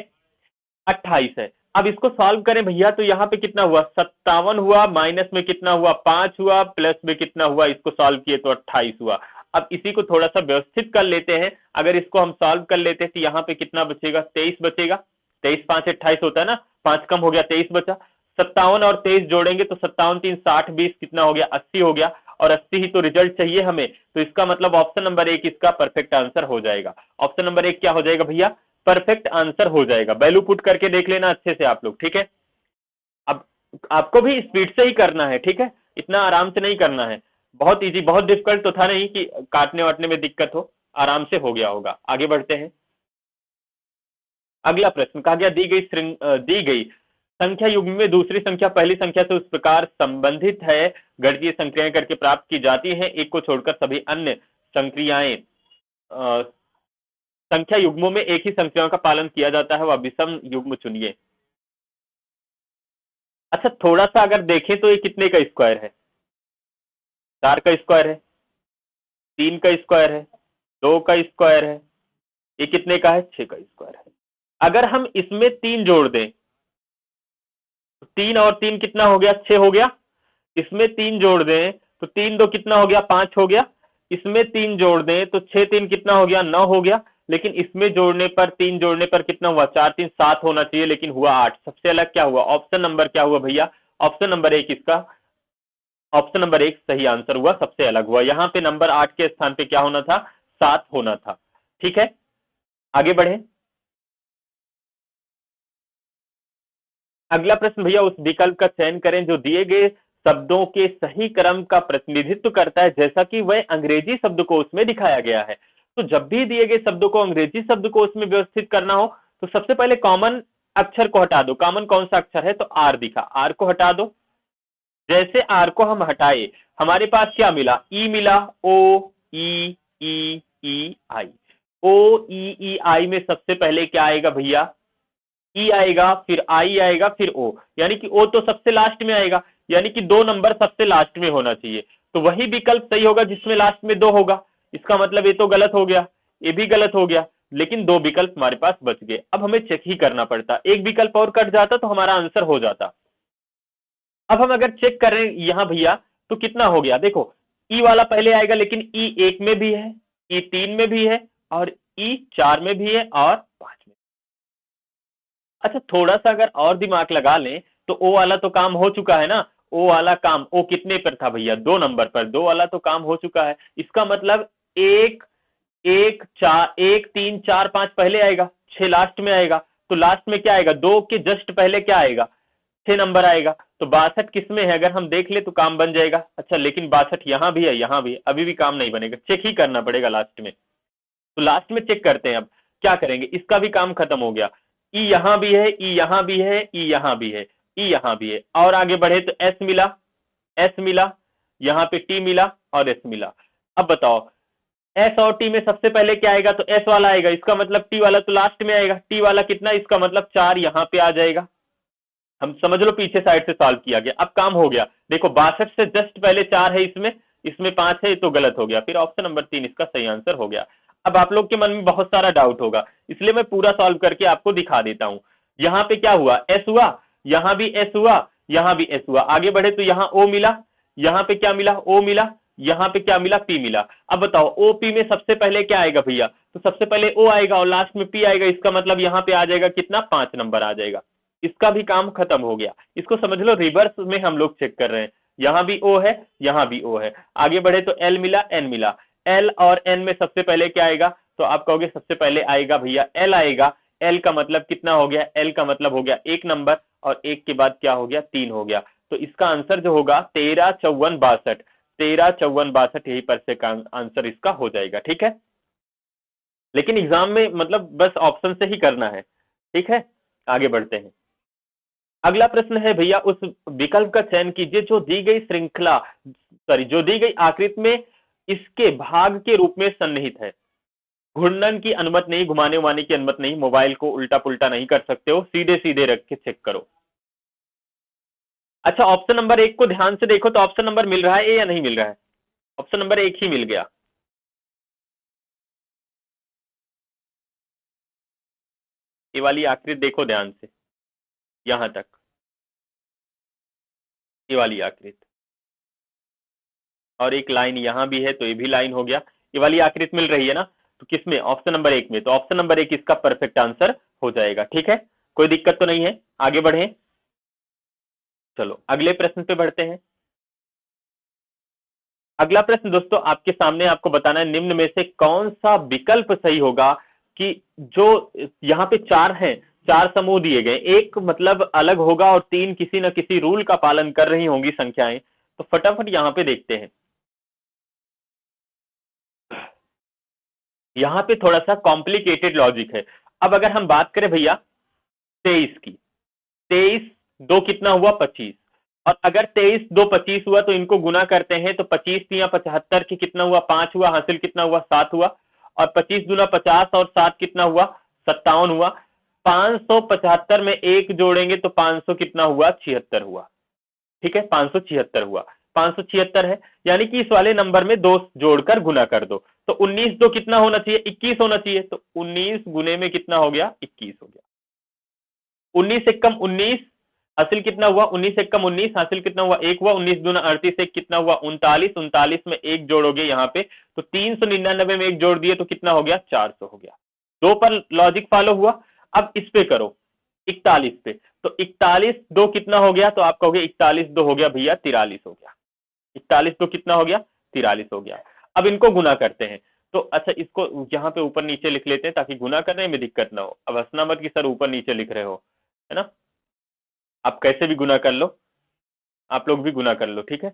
S1: 28 है। अब इसको सॉल्व करें भैया, तो यहाँ पे कितना हुआ? 57 हुआ, माइनस में कितना हुआ? 5 हुआ, प्लस में कितना हुआ? इसको सॉल्व किए तो 28 हुआ। अब इसी को थोड़ा सा व्यवस्थित कर लेते हैं। अगर इसको हम सॉल्व कर लेते हैं तो यहाँ पे कितना बचेगा? 23 बचेगा। 23 5 28 होता है ना, 5 कम हो गया, 23 बचा। 57 और 23 जोड़ेंगे तो 57 3 60 20 कितना हो गया? 80 हो गया, और 80 ही तो रिजल्ट चाहिए हमें। तो इसका मतलब ऑप्शन नंबर 1 इसका परफेक्ट आंसर हो जाएगा। ऑप्शन नंबर 1 क्या हो जाएगा भैया? परफेक्ट आंसर हो जाएगा। वैल्यू पुट करके देख लेना अच्छे से आप लोग, ठीक है? अब आपको भी स्पीड से ही करना है, ठीक है? इतना आराम से नहीं करना है। बहुत इजी, बहुत डिफिकल्ट तो था नहीं कि काटने वाटने में दिक्कत हो, आराम से हो गया होगा। आगे बढ़ते हैं। अगला प्रश्न कहा गया दी गई संख्या युग्म में दूसरी संख्या पहली संख्या से उस प्रकार संबंधित है गणितीय संक्रियाएं करके प्राप्त की जाती हैं, एक को छोड़कर सभी अन्य संक्रियाएं संख्या युग्मों में एक ही संख्याओं का पालन किया जाता है, वह विषम युग्म चुनिए। अच्छा, थोड़ा सा अगर देखें तो ये कितने का स्क्वायर है? 4 का स्क्वायर है, 3 का स्क्वायर है, 2 का स्क्वायर है, ये कितने का है? 6 का स्क्वायर है। अगर हम इसमें 3 जोड़ दें तो 3 और 3 कितना हो गया? 6 हो गया। इसमें 3 जोड़ दें तो 3 2 कितना हो गया? 5 हो गया। इसमें 3 जोड़ दें तो 6 3 कितना हो गया? 9 हो गया। लेकिन इसमें जोड़ने पर, 3 जोड़ने पर कितना हुआ? 4 3 7 होना चाहिए, लेकिन हुआ 8। सबसे अलग क्या हुआ? ऑप्शन नंबर क्या हुआ भैया? ऑप्शन नंबर 1 इसका, ऑप्शन नंबर 1 सही आंसर हुआ, सबसे अलग हुआ। यहाँ पे नंबर 8 के स्थान पे क्या होना था? 7 होना था। ठीक है, आगे बढ़े। अगला प्रश्न भैया, उस विकल्प का चयन करें जो दिए गए शब्दों के सही क्रम का प्रतिनिधित्व करता है जैसा कि वह अंग्रेजी शब्दकोश में दिखाया गया है। तो जब भी दिए गए शब्दों को अंग्रेजी शब्दकोश में व्यवस्थित करना हो तो सबसे पहले कॉमन अक्षर को हटा दो। कॉमन कौन सा अक्षर है? तो आर दिखा, आर को हटा दो। जैसे आर को हम हटाए, हमारे पास क्या मिला? ई मिला, ओ ई ई ई आई। ओ ई ई आई में सबसे पहले क्या आएगा भैया? ई आएगा, फिर आई आएगा, फिर ओ, यानी कि ओ तो सबसे लास्ट में आएगा, यानी कि 2 नंबर सबसे लास्ट में होना चाहिए। तो वही विकल्प सही होगा जिसमें लास्ट में 2 होगा। इसका मतलब ये तो गलत हो गया, ये भी गलत हो गया, लेकिन 2 विकल्प हमारे पास बच गए। अब हमें चेक ही करना पड़ता, एक विकल्प और कट जाता तो हमारा आंसर हो जाता। अब हम अगर चेक करें यहां भैया तो कितना हो गया? देखो, ई वाला पहले आएगा, लेकिन ई 1 में भी है, ई 3 में भी है, और ई 4 में भी है और 5 में। अच्छा थोड़ा सा अगर और दिमाग लगा लें तो ओ वाला तो काम हो चुका है ना। ओ वाला काम ओ कितने पर था भैया, 2 नंबर पर, 2 वाला तो काम हो चुका है। इसका मतलब एक एक चार, 1 3 4 5 पहले आएगा, 6 लास्ट में आएगा। तो लास्ट में क्या आएगा, 2 के जस्ट पहले क्या आएगा, 6 नंबर आएगा। तो 62 किस में है अगर हम देख ले तो काम बन जाएगा। अच्छा लेकिन 62 यहां भी है, यहां भी है, अभी भी काम नहीं बनेगा, चेक ही करना पड़ेगा लास्ट में। तो लास्ट में चेक करते हैं। अब क्या करेंगे, इसका भी काम खत्म हो गया। ई यहां भी है, ई यहां भी है, ई यहां भी है, ई यहां भी है। और आगे बढ़े तो एस मिला, एस मिला, यहां पे टी मिला और एस मिला। अब बताओ एस और टी में सबसे पहले क्या आएगा, तो एस वाला आएगा, इसका मतलब टी वाला तो लास्ट में आएगा। टी वाला कितना, इसका मतलब 4 यहां पे आ जाएगा। हम समझ लो पीछे साइड से सॉल्व किया गया। अब काम हो गया, देखो 62 से जस्ट पहले 4 है, इसमें इसमें 5 है, तो गलत हो गया। फिर ऑप्शन नंबर 3 इसका सही आंसर हो गया। अब आप लोग के मन में बहुत सारा डाउट होगा, इसलिए मैं पूरा सॉल्व करके आपको दिखा देता हूं। यहां पे क्या हुआ, एस हुआ, यहां भी एस हुआ, यहां भी एस हुआ। आगे बढ़े तो यहां ओ मिला, यहां पे क्या मिला, ओ मिला, यहां पे क्या मिला, पी मिला। अब बताओ ओ पी में सबसे पहले क्या आएगा भैया, तो सबसे पहले ओ आएगा और लास्ट में पी आएगा। इसका मतलब यहां पे आ जाएगा कितना, 5 नंबर आ जाएगा। इसका भी काम खत्म हो गया। इसको समझ लो रिवर्स में हम लोग चेक कर रहे हैं। यहां भी ओ है, यहां भी ओ है। आगे बढ़े तो एल मिला, एन मिला। एल और एन में सबसे पहले क्या आएगा, तो आप कहोगे सबसे पहले आएगा भैया एल आएगा। एल का मतलब कितना हो गया, एल का मतलब हो गया 1 नंबर, और 1 के बाद क्या हो गया, 3 हो गया। तो इसका आंसर जो होगा 13 54 62, 13 54 62 यही पर से का आंसर इसका हो जाएगा। ठीक है, लेकिन एग्जाम में मतलब बस ऑप्शन से ही करना है। ठीक है, आगे बढ़ते हैं। अगला प्रश्न है भैया, उस विकल्प का चयन कीजिए जो दी गई श्रृंखला, सॉरी जो दी गई आकृति में इसके भाग के रूप में सन्निहित है। घूर्णन की अनुमति नहीं, घुमाने उमाने की अनुमति नहीं, मोबाइल को उल्टा पुल्टा नहीं कर सकते हो, सीधे सीधे रख के चेक करो। अच्छा ऑप्शन नंबर 1 को ध्यान से देखो तो ऑप्शन नंबर मिल रहा है या नहीं मिल रहा है, ऑप्शन नंबर 1 ही मिल गया। ये वाली आकृति देखो ध्यान से, यहां तक, ये वाली आकृति, और एक लाइन यहां भी है तो ये भी लाइन हो गया। ये वाली आकृति मिल रही है ना, तो किसमें, ऑप्शन नंबर 1 में। तो ऑप्शन नंबर 1 इसका परफेक्ट आंसर हो जाएगा। ठीक है, कोई दिक्कत तो नहीं है, आगे बढ़े। चलो अगले प्रश्न पे बढ़ते हैं। अगला प्रश्न दोस्तों आपके सामने, आपको बताना है निम्न में से कौन सा विकल्प सही होगा कि जो यहाँ पे 4 हैं, 4 समूह दिए गए, एक मतलब अलग होगा और 3 किसी न किसी रूल का पालन कर रही होंगी संख्याएं। तो फटाफट यहाँ पे देखते हैं। यहाँ पे थोड़ा सा कॉम्प्लिकेटेड लॉजिक है। अब अगर हम बात करें भैया 23 की, 23 2 कितना हुआ, 25। और अगर 23 2 25 हुआ तो इनको गुना करते हैं तो 25 या 75 की कितना हुआ, 5 हुआ, हासिल कितना हुआ, 7 हुआ। और 25 दूना 50 और 7 कितना हुआ, 57 हुआ। 575 में 1 जोड़ेंगे तो 500 कितना हुआ, 76 हुआ। ठीक है, 576 हुआ, 576 है। यानी कि इस वाले नंबर में 2 जोड़कर गुना कर दो तो 19 दो कितना होना चाहिए, 21 होना चाहिए। तो 19 गुने में कितना हो गया, 21 हो गया। 19 एक कम 19, हासिल कितना हुआ, 19 एक कम 19, हासिल कितना हुआ, 1 हुआ। 19 दूना 38, एक कितना हुआ, 39, 39 में 1 जोड़ोगे यहाँ पे तो 399 में 1 जोड़ दिए तो कितना हो गया, 400 हो गया। 2 पर लॉजिक फॉलो हुआ। अब इस पे करो 41 पे, तो 41 2 कितना हो गया, तो आप कहोगे 41 2 हो गया भैया 43 हो गया। 41 2 कितना हो गया, 43 हो गया। अब इनको गुना करते हैं। तो अच्छा इसको यहाँ पे ऊपर नीचे लिख लेते हैं ताकि गुना करने में दिक्कत ना हो। अब हंसना मत कि सर ऊपर नीचे लिख रहे हो, है ना, आप कैसे भी गुना कर लो, आप लोग भी गुना कर लो। ठीक है,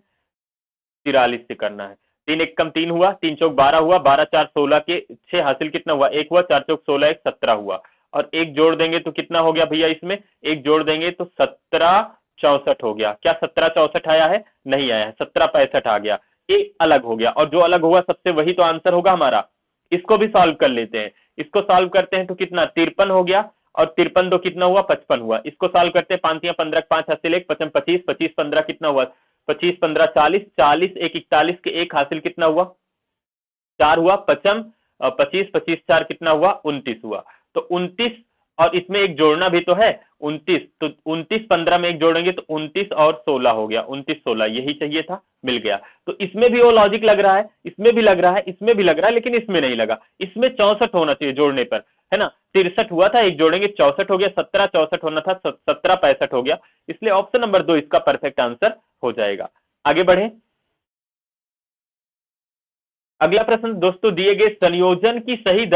S1: 43 से करना है। 3 एक कम 3 हुआ, 3 चौक 12 हुआ, 12 4 16 के 6, हासिल कितना हुआ, 1 हुआ। 4 चौक 16 एक 17 हुआ। और 1 जोड़ देंगे तो कितना हो गया भैया, इसमें 1 जोड़ देंगे तो 17 64 हो गया। क्या 17 64 आया है, नहीं आया है, 17 65 आ गया। एक अलग हो गया, और जो अलग होगा सबसे वही तो आंसर होगा हमारा। इसको भी सॉल्व कर लेते हैं। इसको सॉल्व करते हैं तो कितना, 53 हो गया। और 53 दो कितना हुआ, 55 हुआ। इसको सॉल्व करते हैं, 5 या 15 5 हासिल 1 55 25 25 15 कितना हुआ, 25 15 40 40 एक 41 के 1 हासिल कितना हुआ, 4 हुआ। 55 25 25 4 कितना हुआ, 29 हुआ। तो 29 और इसमें एक जोड़ना भी तो है 29, तो 29 15 में एक जोड़ेंगे तो 29 और 16 हो गया, 29 16, यही चाहिए था, मिल गया। तो इसमें भी वो लॉजिक लग रहा है, इसमें भी लग रहा है, इसमें भी लग रहा है, लेकिन इसमें नहीं लगा। इसमें 64 होना चाहिए जोड़ने पर, है ना। 63 हुआ था, एक जोड़ेंगे 64 हो गया, 17 64 होना था, 17 65 हो गया। इसलिए ऑप्शन नंबर 2 इसका परफेक्ट आंसर हो जाएगा। आगे बढ़े। अगला प्रश्न दोस्तों, दिए गए संयोजन की सही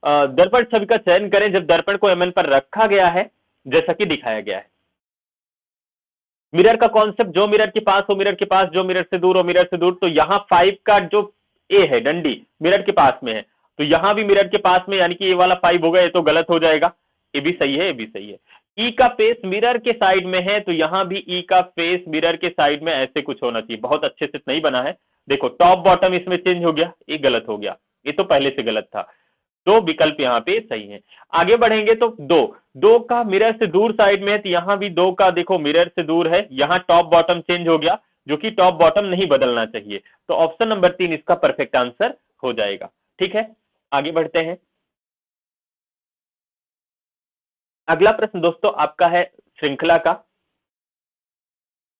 S1: दर्पण छवि का चयन करें जब दर्पण को एमएन पर रखा गया है जैसा कि दिखाया गया है। मिरर का कॉन्सेप्ट, जो मिरर के पास हो मिरर के पास, जो मिरर से दूर हो मिरर से दूर। तो यहां 5 का जो ए है डंडी मिरर के पास में है, तो यहां भी मिरर के पास में, यानी कि ये वाला 5 होगा, ये तो गलत हो जाएगा। ये भी सही है, ये भी सही है। ई का फेस मिरर के साइड में है, तो यहां भी ई का फेस मिरर के साइड में ऐसे कुछ होना चाहिए। बहुत अच्छे से नहीं बना है, देखो टॉप बॉटम इसमें चेंज हो गया, ये गलत हो गया, ये तो पहले से गलत था। दो विकल्प यहाँ पे सही है। आगे बढ़ेंगे तो दो, दो का मिरर से दूर साइड में है, तो यहां भी दो का देखो मिरर से दूर है, यहां टॉप बॉटम चेंज हो गया, जो कि टॉप बॉटम नहीं बदलना चाहिए। तो ऑप्शन नंबर 3 इसका परफेक्ट आंसर हो जाएगा। ठीक है, आगे बढ़ते हैं। अगला प्रश्न दोस्तों आपका है श्रृंखला का।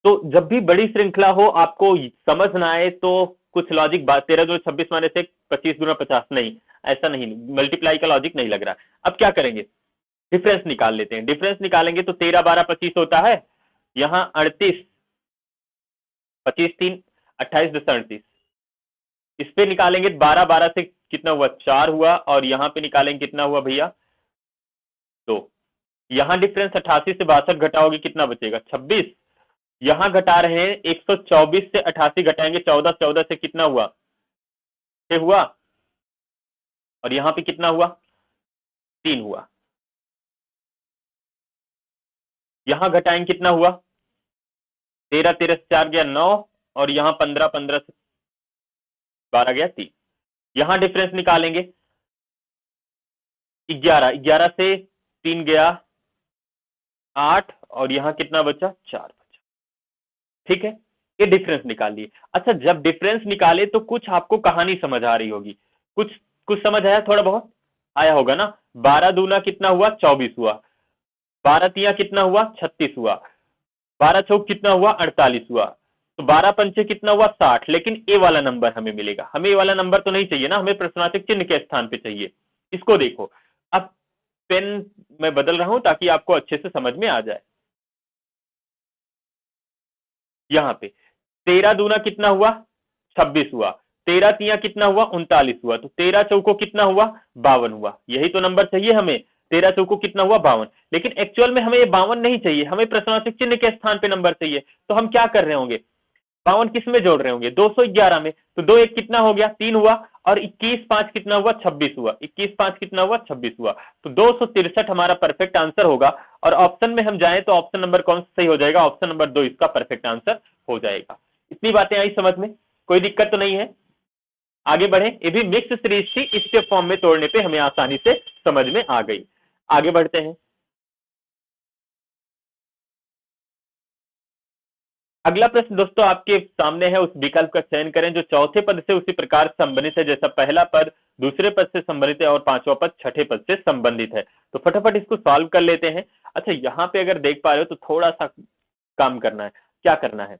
S1: तो जब भी बड़ी श्रृंखला हो, आपको समझ ना आए तो कुछ लॉजिक बात, 13 जो 26 माने से 25 गुना 50, नहीं ऐसा नहीं, मल्टीप्लाई का लॉजिक नहीं लग रहा। अब क्या करेंगे, डिफरेंस निकाल लेते हैं। डिफरेंस निकालेंगे तो 13 12 25 होता है, यहां 38, 25 3 28 10 38। इस पे निकालेंगे 12 12 से कितना हुआ, 4 हुआ, और यहां पे निकालेंगे कितना हुआ भैया, 2। यहां डिफरेंस 88 से 62 घटाओगे कितना बचेगा, 26। यहां घटा रहे हैं 124 से 88 घटाएंगे 14, 14 से कितना हुआ, 6 हुआ, और यहां पे कितना हुआ, 3 हुआ। यहां घटाएंगे कितना हुआ, 13 13 से 4 गया 9, और यहां 15 15 से 12 गया 3। यहां डिफरेंस निकालेंगे 11, 11 से 3 गया 8, और यहां कितना बचा, 4 बचा। ठीक है, ये डिफरेंस निकाल लिए। अच्छा, जब डिफरेंस निकाले तो कुछ आपको कहानी समझ आ रही होगी, कुछ कुछ समझ आया, थोड़ा बहुत आया होगा ना। 12 दूना कितना हुआ, 24 हुआ, 12 तिया कितना हुआ, 36 हुआ, 12 चौक कितना हुआ, 48 हुआ, तो 12 पंचे कितना हुआ, 60। लेकिन ए वाला नंबर हमें मिलेगा, हमें ए वाला नंबर तो नहीं चाहिए ना, हमें प्रश्नार्थक चिन्ह के स्थान पे चाहिए। इसको देखो, अब पेन मैं बदल रहा हूं ताकि आपको अच्छे से समझ में आ जाए। यहां पे 13 दूना कितना हुआ, 26 हुआ, 13 तिया कितना हुआ, 39 हुआ, तो 13 चौको कितना हुआ, 52 हुआ। यही तो नंबर चाहिए हमें, 13 चौको कितना हुआ, 52। लेकिन एक्चुअल में हमें ये 52 नहीं चाहिए, हमें प्रश्नार्थक चिन्ह के स्थान पे नंबर चाहिए। तो हम क्या कर रहे होंगे, 52 किस में जोड़ रहे होंगे, 211 में। तो 2 1 कितना हो गया, 3 हुआ, और 21 5 कितना हुआ, 26 हुआ, 21 5 कितना हुआ, 26 हुआ। तो 263 हमारा परफेक्ट आंसर होगा। और ऑप्शन में हम जाएं तो ऑप्शन नंबर कौन सा सही हो जाएगा, ऑप्शन नंबर 2 इसका परफेक्ट आंसर हो जाएगा। इतनी बातें आई समझ में, कोई दिक्कत तो नहीं है। आगे बढ़े, ये भी मिक्स सीरीज थी, इसके फॉर्म में तोड़ने पे हमें आसानी से समझ में आ गई। आगे बढ़ते हैं। अगला प्रश्न दोस्तों आपके सामने है, उस विकल्प का चयन करें जो चौथे पद से उसी प्रकार संबंधित है जैसा पहला पद दूसरे पद से संबंधित है और पांचवा पद छठे पद से संबंधित है। तो फटाफट इसको सॉल्व कर लेते हैं। अच्छा, यहाँ पे अगर देख पा रहे हो तो थोड़ा सा काम करना है। क्या करना है,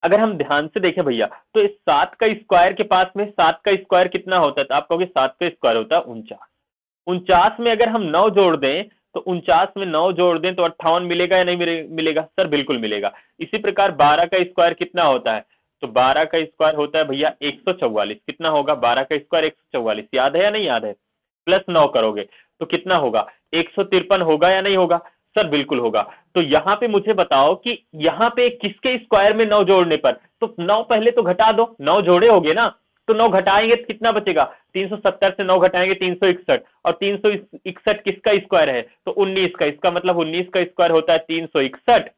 S1: अगर हम ध्यान से देखें भैया, तो इस 7 का स्क्वायर के पास में 7 का स्क्वायर कितना होता है, तो आप कहोगे 7 का स्क्वायर होता है 49। 49 में अगर हम 9 जोड़ दें, तो 49 में 9 जोड़ दें तो 58 मिलेगा या नहीं मिलेगा, सर बिल्कुल मिलेगा। इसी प्रकार 12 का स्क्वायर कितना होता है, तो 12 का स्क्वायर होता है भैया 144। कितना होगा, 12 का स्क्वायर 144, याद है या नहीं याद है, प्लस 9 करोगे तो कितना होगा, 153 होगा या नहीं होगा, सर बिल्कुल होगा। तो यहां पे मुझे बताओ कि यहां पे किसके स्क्वायर में 9 जोड़ने पर, तो 9 पहले तो घटा दो, 9 जोड़े होगे ना, तो 9 घटाएंगे तो कितना बचेगा, 370 से 9 घटाएंगे 361, और 361 किसका स्क्वायर है, तो 19 का। इसका मतलब 19 का स्क्वायर होता है 361,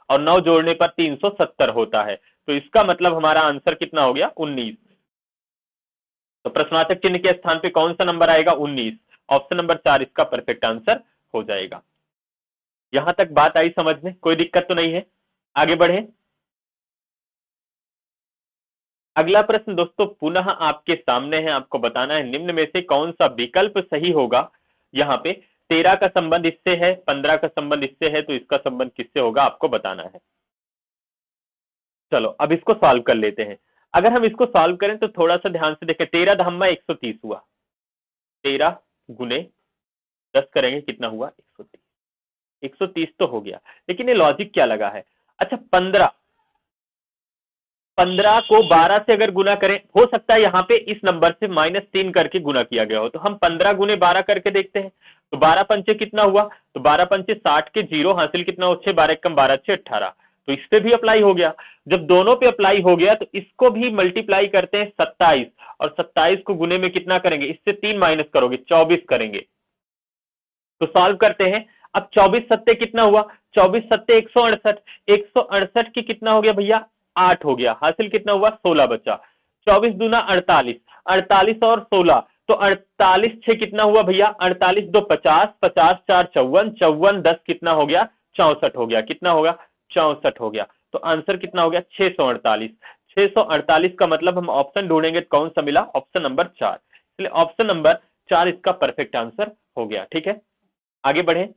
S1: और 9 जोड़ने पर 370 होता है। तो इसका मतलब हमारा आंसर कितना हो गया, 19। तो प्रश्नार्थक चिन्ह के स्थान पे कौन सा नंबर आएगा, 19। ऑप्शन नंबर 4 इसका परफेक्ट आंसर हो जाएगा। यहां तक बात आई समझ में, कोई दिक्कत तो नहीं है। आगे बढ़े। अगला प्रश्न दोस्तों पुनः आपके सामने है, आपको बताना है निम्न में से कौन सा विकल्प सही होगा यहाँ पे 13 का संबंध इससे है, 15 का संबंध इससे है, तो इसका संबंध किससे होगा आपको बताना है। चलो अब इसको सॉल्व कर लेते हैं। अगर हम इसको सॉल्व करें तो थोड़ा सा ध्यान से देखें, 13 धामा 130 हुआ, 13 गुने 10 करेंगे कितना हुआ 130, 130 तो हो गया, लेकिन ये लॉजिक क्या लगा है। अच्छा 15 को 12 से अगर गुना करें, हो सकता है यहाँ पे इस नंबर से -3 करके गुना किया गया हो, तो हम 15 गुने 12 करके देखते हैं। तो 12 पंचे कितना हुआ, तो 12 पंचे 60 के 0 हासिल कितना हो 6, 12 कम 12 6 18, तो इस पे भी अप्लाई हो गया। जब दोनों पे अप्लाई हो गया तो इसको भी मल्टीप्लाई करते हैं 27, और 27 को गुने में कितना करेंगे, इससे 3 माइनस करोगे 24 करेंगे। तो सॉल्व करते हैं। अब 24 सत्ते कितना हुआ, 24 सत्ते 168, 168 की कितना हो गया भैया 8 हो गया, हासिल कितना हुआ 16 बचा। 24 दूना 48, 48 और 16, तो 48 6 कितना हुआ भैया 48 2 50, 50 4 54, 54 10 कितना हो गया 64 हो गया, कितना होगा 64 हो गया। तो आंसर कितना हो गया 648। 648 का मतलब हम ऑप्शन ढूंढेंगे तो कौन सा मिला, ऑप्शन नंबर 4, इसलिए ऑप्शन नंबर 4 इसका परफेक्ट आंसर हो गया। ठीक है, आगे बढ़े।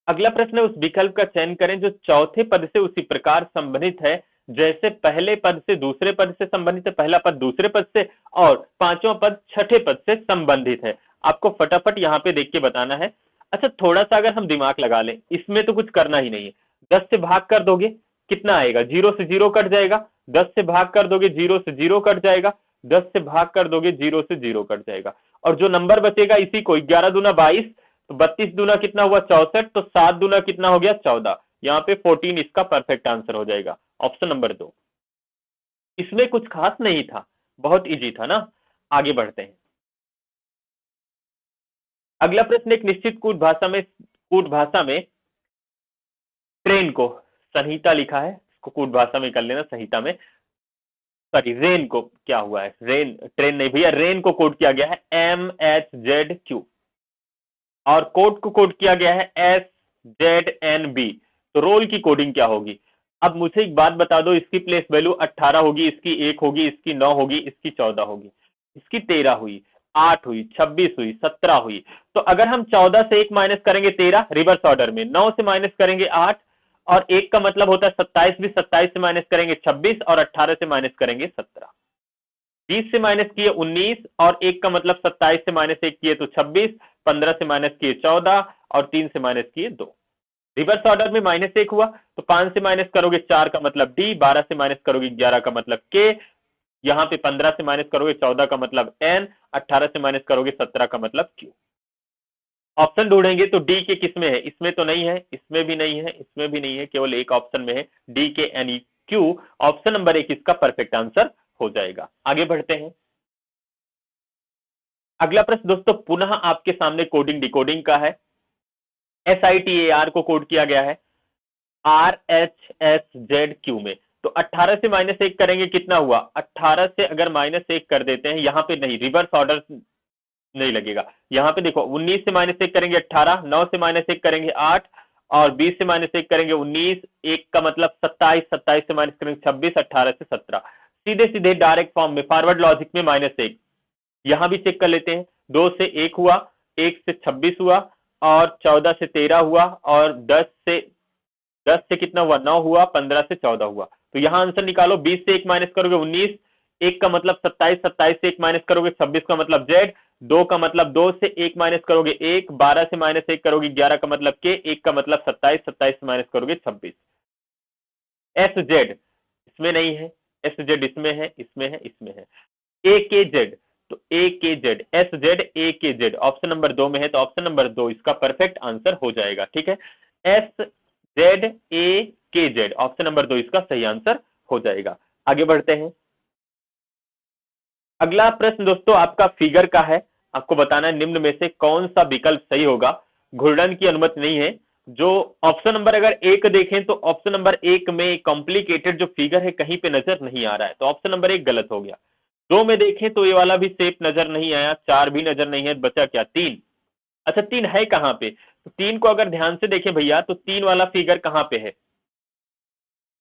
S1: अगला प्रश्न है, उस विकल्प का चयन करें जो चौथे पद से उसी प्रकार संबंधित है जैसे पहले पद से दूसरे पद से संबंधित है, पहला पद दूसरे पद से और पांचवा पद छठे पद से संबंधित है। आपको फटाफट यहाँ पे देख के बताना है। अच्छा थोड़ा सा अगर हम दिमाग लगा लें, इसमें तो कुछ करना ही नहीं है। 10 से भाग कर दोगे कितना आएगा, 0 से 0 कट जाएगा, 10 से भाग कर दोगे 0 से 0 कट जाएगा, 10 से भाग कर दोगे 0 से 0 कट जाएगा, और जो नंबर बचेगा इसी को 11 दूना 22, तो 32 दूना कितना हुआ 64, तो 7 दूना कितना हो गया 14, यहाँ पे 14 इसका परफेक्ट आंसर हो जाएगा, ऑप्शन नंबर 2। इसमें कुछ खास नहीं था, बहुत इजी था ना। आगे बढ़ते हैं। अगला प्रश्न, एक निश्चित कूट भाषा में ट्रेन को संहिता लिखा है, इसको कूट भाषा में कर लेना संहिता में, सॉरी रेन को क्या हुआ है, रेन ट्रेन नहीं भैया, रेन को कोड किया गया है MHZQ, और कोड को कोड किया गया है SZNB, तो रोल की कोडिंग क्या होगी। अब मुझे एक बात बता दो, इसकी प्लेस वैल्यू 18 होगी, इसकी 1 होगी, इसकी 9 होगी, इसकी 14 होगी, इसकी 13 हुई, 8 हुई, 26 हुई, 17 हुई। तो अगर हम 14 से 1 माइनस करेंगे 13 रिवर्स ऑर्डर में, 9 से माइनस करेंगे 8, और 1 का मतलब होता है 27 भी, 27 से माइनस करेंगे 26, और 18 से माइनस करेंगे 17, 20 से माइनस किए 19, और 1 का मतलब 27 से माइनस 1 किए तो 26, 15 से माइनस किए 14, और 3 से माइनस किए 2। रिवर्स ऑर्डर में -1 हुआ, तो 5 से माइनस करोगे 4 का मतलब D, 12 से माइनस करोगे 11 का मतलब K, यहाँ पे 15 से माइनस करोगे 14 का मतलब N, 18 से माइनस करोगे 17 का मतलब Q। ऑप्शन ढूंढेंगे तो D के किस में है, इसमें तो नहीं है, इसमें भी नहीं है, इसमें भी नहीं है, केवल एक ऑप्शन में है D के NEQ, ऑप्शन नंबर 1 इसका परफेक्ट आंसर हो जाएगा। आगे बढ़ते हैं। अगला प्रश्न दोस्तों पुनः आपके सामने कोडिंग डिकोडिंग का है। SITAR को कोड किया गया है RHSZQ में, तो 18 से -1 करेंगे कितना हुआ, 18 से अगर -1 कर देते हैं, यहाँ पे नहीं रिवर्स ऑर्डर नहीं लगेगा, यहाँ पे देखो 19 से -1 करेंगे 18, 9 से -1 करेंगे 8, और 20 से -1 करेंगे 19, 1 का मतलब 27, 27 से माइनस करेंगे 26, 18 से 17, सीधे सीधे डायरेक्ट फॉर्म में फॉरवर्ड लॉजिक में -1। यहां भी चेक कर लेते हैं, 2 से 1 हुआ, 1 से 26 हुआ, और 14 से 13 हुआ, और 10 से कितना हुआ 9 हुआ, 15 से 14 हुआ। तो यहां आंसर निकालो, 20 से 1 माइनस करोगे 19, 1 का मतलब 27, 27 से 1 माइनस करोगे 26 का मतलब Z, 2 का मतलब 2 से 1 माइनस करोगे 1, 12 से -1 करोगे 11 का मतलब K, 1 का मतलब 27, 27 से माइनस करोगे 26। SZ इसमें नहीं है, SZ इसमें है, इसमें है, इसमें है। AKZ, तो AKZ SZAKZ ऑप्शन नंबर 2 में है, तो ऑप्शन नंबर 2 इसका परफेक्ट आंसर हो जाएगा। ठीक है, SZAKZ ऑप्शन नंबर 2 इसका सही आंसर हो जाएगा। आगे बढ़ते हैं। अगला प्रश्न दोस्तों आपका फिगर का है, आपको बताना है निम्न में से कौन सा विकल्प सही होगा। घूर्णन की अनुमति नहीं है। जो ऑप्शन नंबर अगर 1 देखें तो ऑप्शन नंबर 1 में कॉम्प्लिकेटेड जो फिगर है कहीं पे नजर नहीं आ रहा है, तो ऑप्शन नंबर 1 गलत हो गया। 2 में देखें तो ये वाला भी शेप नजर नहीं आया, 4 भी नजर नहीं है, बचा क्या 3। अच्छा 3 है कहां पे, तो 3 को अगर ध्यान से देखें भैया तो 3 वाला फिगर कहां पे है,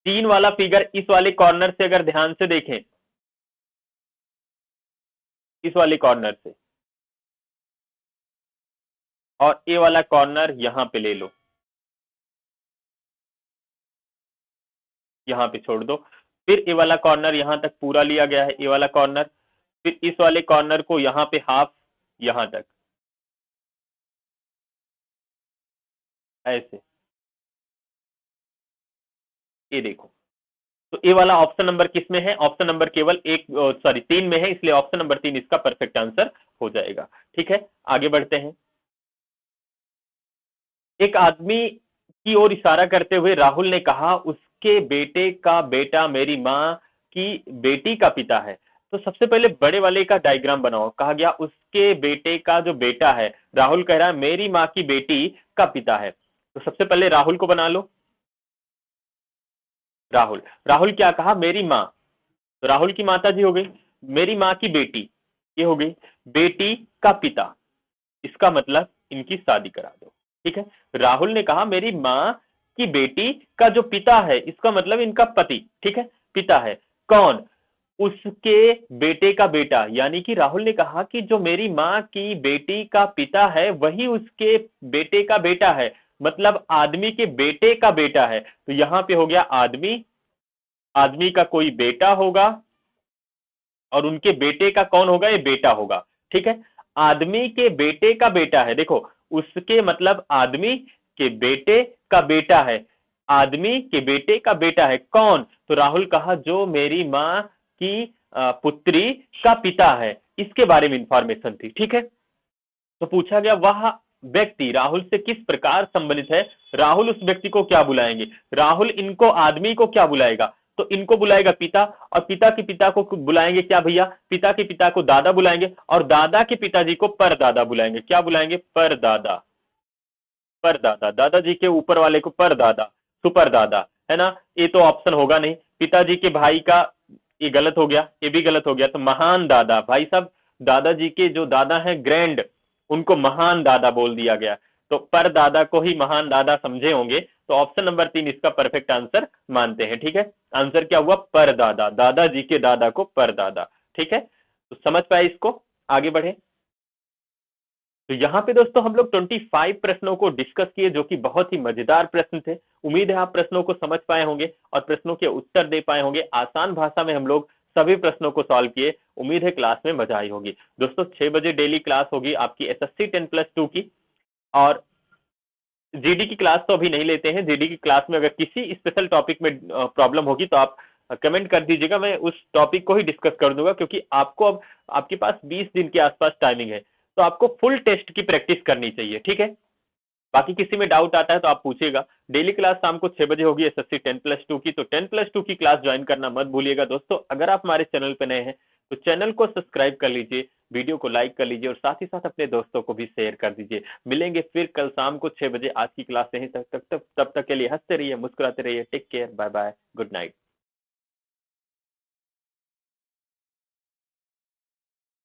S1: 3 वाला फिगर इस वाले कॉर्नर से अगर ध्यान से देखें, इस वाले कॉर्नर से, और ए वाला कॉर्नर यहां पे ले लो, यहां पे छोड़ दो। फिर ए वाला कॉर्नर यहां तक पूरा लिया गया है, ए वाला कॉर्नर। फिर इस वाले कॉर्नर को यहां पे हाफ, यहां तक ऐसे, ये देखो। तो ए वाला ऑप्शन नंबर किस में है? ऑप्शन नंबर केवल एक, सॉरी 3 में है, इसलिए ऑप्शन नंबर 3 इसका परफेक्ट आंसर हो जाएगा। ठीक है, आगे बढ़ते हैं। एक आदमी की ओर इशारा करते हुए राहुल ने कहा, उसके बेटे का बेटा मेरी माँ की बेटी का पिता है। तो सबसे पहले बड़े वाले का डायग्राम बनाओ। कहा गया उसके बेटे का जो बेटा है, राहुल कह रहा है मेरी माँ की बेटी का पिता है। तो सबसे पहले राहुल को बना लो। राहुल, राहुल क्या कहा? मेरी माँ। तो राहुल की माता जी हो गई, मेरी माँ की बेटी, ये हो गई बेटी का पिता, इसका मतलब इनकी शादी करा दो। ठीक है, राहुल ने कहा मेरी माँ की बेटी का जो पिता है, इसका मतलब इनका पति। ठीक है, पिता है कौन? उसके बेटे का बेटा, यानी कि राहुल ने कहा कि जो मेरी माँ की बेटी का पिता है वही उसके बेटे का बेटा है, मतलब आदमी के बेटे का बेटा है। तो यहां पे हो गया आदमी, आदमी का कोई बेटा होगा और उनके बेटे का कौन होगा? ये बेटा होगा। ठीक है, आदमी के बेटे का बेटा है, देखो उसके मतलब आदमी के बेटे का बेटा है, आदमी के बेटे का बेटा है कौन? तो राहुल कहा जो मेरी माँ की पुत्री का पिता है, इसके बारे में इंफॉर्मेशन थी। ठीक है, तो पूछा गया वह व्यक्ति राहुल से किस प्रकार संबंधित है, राहुल उस व्यक्ति को क्या बुलाएंगे? राहुल इनको आदमी को क्या बुलाएगा? तो इनको बुलाएगा पिता, और पिता के पिता को बुलाएंगे क्या भैया? पिता के पिता को दादा बुलाएंगे, और दादा के पिताजी को परदादा बुलाएंगे। क्या बुलाएंगे? परदादा। परदादा, दादाजी के ऊपर वाले को परदादा, सुपरदादा, है ना? ये तो ऑप्शन होगा नहीं। पिताजी के भाई का, ये गलत हो गया, ये भी गलत हो गया। तो महान दादा, भाई साहब दादाजी के जो दादा हैं ग्रैंड, उनको महान दादा बोल दिया गया। तो परदादा को ही महान दादा समझे होंगे, तो ऑप्शन नंबर 3 इसका परफेक्ट आंसर मानते हैं। ठीक है, आंसर क्या हुआ? परदादा, दादाजी के दादा को परदादा। ठीक है, तो समझ पाए इसको? आगे बढ़े। तो यहाँ पे दोस्तों हम लोग 25 प्रश्नों को डिस्कस किए, जो कि बहुत ही मजेदार प्रश्न थे। उम्मीद है आप प्रश्नों को समझ पाए होंगे और प्रश्नों के उत्तर दे पाए होंगे। आसान भाषा में हम लोग सभी प्रश्नों को सॉल्व किए। उम्मीद है क्लास में मजा आई होगी। दोस्तों 6 बजे डेली क्लास होगी आपकी एसएससी 10+2 की, और जीडी की क्लास तो अभी नहीं लेते हैं। जीडी की क्लास में अगर किसी स्पेशल टॉपिक में प्रॉब्लम होगी तो आप कमेंट कर दीजिएगा, मैं उस टॉपिक को ही डिस्कस कर दूंगा, क्योंकि आपको अब आपके पास 20 दिन के आसपास टाइमिंग है, तो आपको फुल टेस्ट की प्रैक्टिस करनी चाहिए। ठीक है, बाकी किसी में डाउट आता है तो आप पूछिएगा। डेली क्लास शाम को 6 बजे होगी एसएससी 10+2 की, तो 10+2 की क्लास ज्वाइन करना मत भूलिएगा। दोस्तों अगर आप हमारे चैनल पर नए हैं तो चैनल को सब्सक्राइब कर लीजिए, वीडियो को लाइक कर लीजिए, और साथ ही साथ अपने दोस्तों को भी शेयर कर दीजिए। मिलेंगे फिर कल शाम को 6 बजे आज की क्लास से ही। तब तक के लिए हंसते रहिए, मुस्कुराते रहिए। Take care, bye bye, good night.